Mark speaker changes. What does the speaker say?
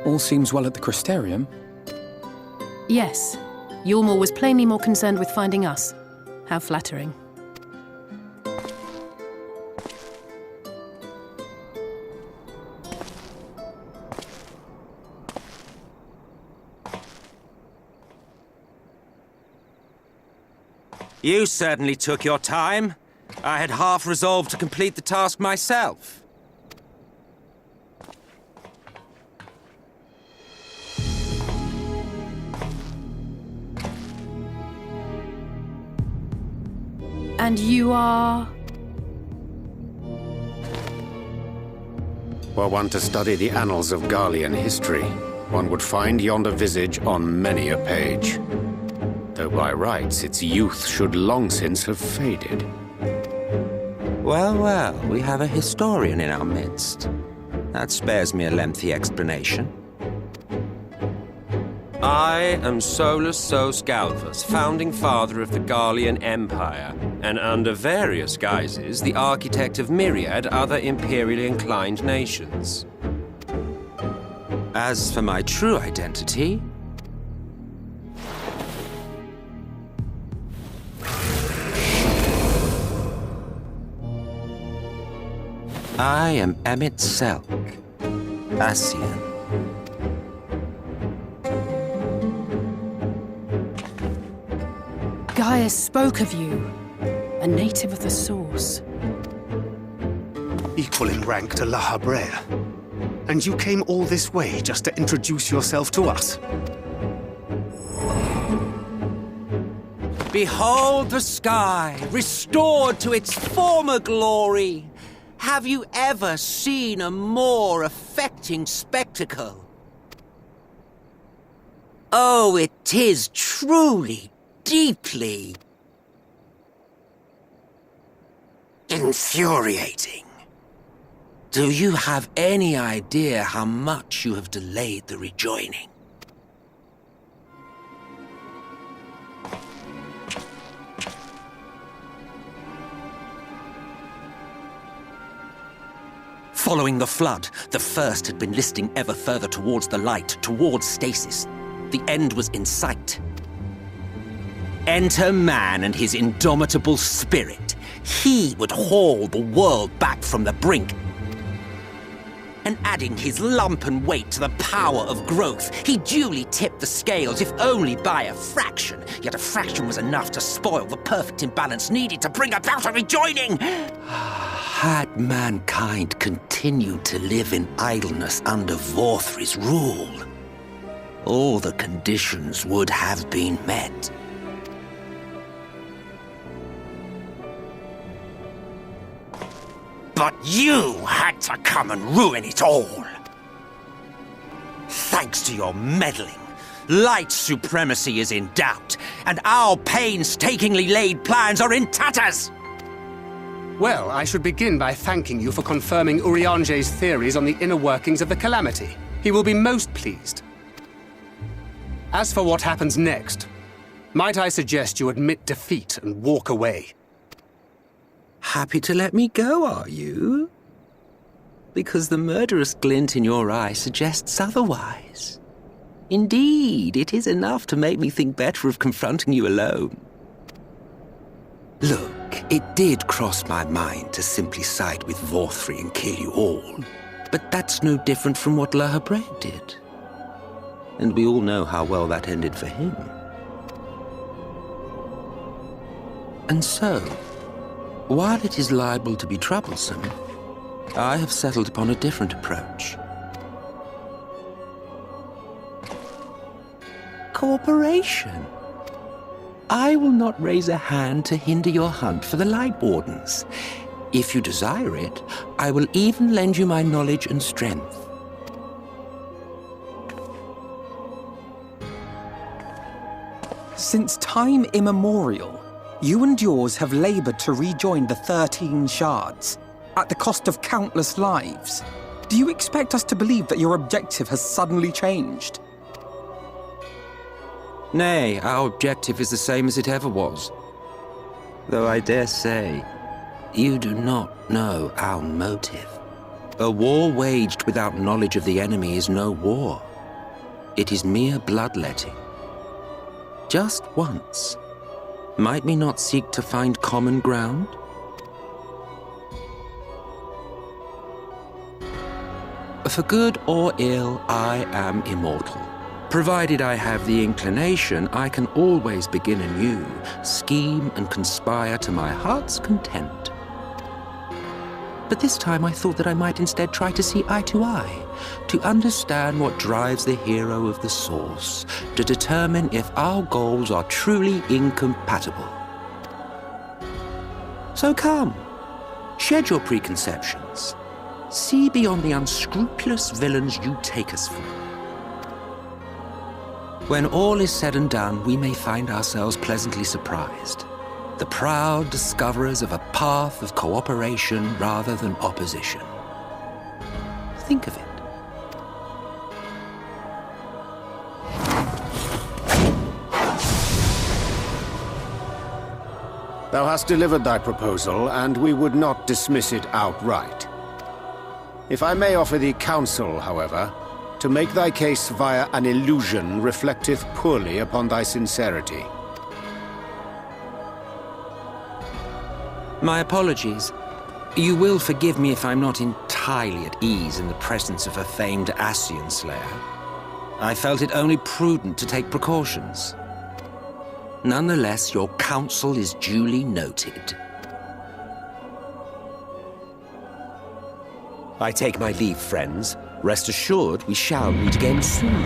Speaker 1: All seems well at the Crystarium.
Speaker 2: Yes. Yulmore was plainly more concerned with finding us. How flattering.
Speaker 3: You certainly took your time. I had half resolved to complete the task myself.
Speaker 2: And you are...
Speaker 4: Were one to study the annals of Garlean history, one would find yonder visage on many a page. Though by rights its youth should long since have faded.
Speaker 3: Well, well, we have a historian in our midst. That spares me a lengthy explanation. I am Solus Sos Galvus, founding father of the Garlean Empire, and under various guises, the architect of myriad other imperially inclined nations. As for my true identity, I am Emet Selch, Ascian.
Speaker 2: Gaius spoke of you. A native of the Source.
Speaker 5: Equal in rank to La Habrea. And you came all this way just to introduce yourself to us?
Speaker 3: Behold the sky, restored to its former glory. Have you ever seen a more affecting spectacle? Oh, it is truly, deeply infuriating. Do you have any idea how much you have delayed the rejoining? Following the flood, the First had been listing ever further towards the light, towards stasis. The end was in sight. Enter man and his indomitable spirit. He would haul the world back from the brink. And adding his lump and weight to the power of growth, he duly tipped the scales, if only by a fraction. Yet a fraction was enough to spoil the perfect imbalance needed to bring about a rejoining. Had mankind continued to live in idleness under Vorthri's rule, all the conditions would have been met. But you had to come and ruin it all. Thanks to your meddling, light supremacy is in doubt, and our painstakingly laid plans are in tatters!
Speaker 5: Well, I should begin by thanking you for confirming Urianger's theories on the inner workings of the Calamity. He will be most pleased. As for what happens next, might I suggest you admit defeat and walk away?
Speaker 3: Happy to let me go, are you? Because the murderous glint in your eye suggests otherwise. Indeed, it is enough to make me think better of confronting you alone. Look, it did cross my mind to simply side with Vorthri and kill you all. But that's no different from what La Habrea did. And we all know how well that ended for him. And so, while it is liable to be troublesome, I have settled upon a different approach. Cooperation. I will not raise a hand to hinder your hunt for the Light Wardens. If you desire it, I will even lend you my knowledge and strength.
Speaker 1: Since time immemorial, you and yours have labored to rejoin the 13 shards, at the cost of countless lives. Do you expect us to believe that your objective has suddenly changed?
Speaker 3: Nay, our objective is the same as it ever was. Though I dare say, you do not know our motive. A war waged without knowledge of the enemy is no war. It is mere bloodletting. Just once, might we not seek to find common ground? For good or ill, I am immortal. Provided I have the inclination, I can always begin anew, scheme and conspire to my heart's content. But this time I thought that I might instead try to see eye to eye, to understand what drives the hero of the source, to determine if our goals are truly incompatible. So come, shed your preconceptions. See beyond the unscrupulous villains you take us for. When all is said and done, we may find ourselves pleasantly surprised. The proud discoverers of a path of cooperation rather than opposition. Think of it.
Speaker 4: Thou hast delivered thy proposal, and we would not dismiss it outright. If I may offer thee counsel, however, to make thy case via an illusion reflecteth poorly upon thy sincerity.
Speaker 3: My apologies. You will forgive me if I'm not entirely at ease in the presence of a famed Ascian slayer. I felt it only prudent to take precautions. Nonetheless, your counsel is duly noted. I take my leave, friends. Rest assured, we shall meet again soon.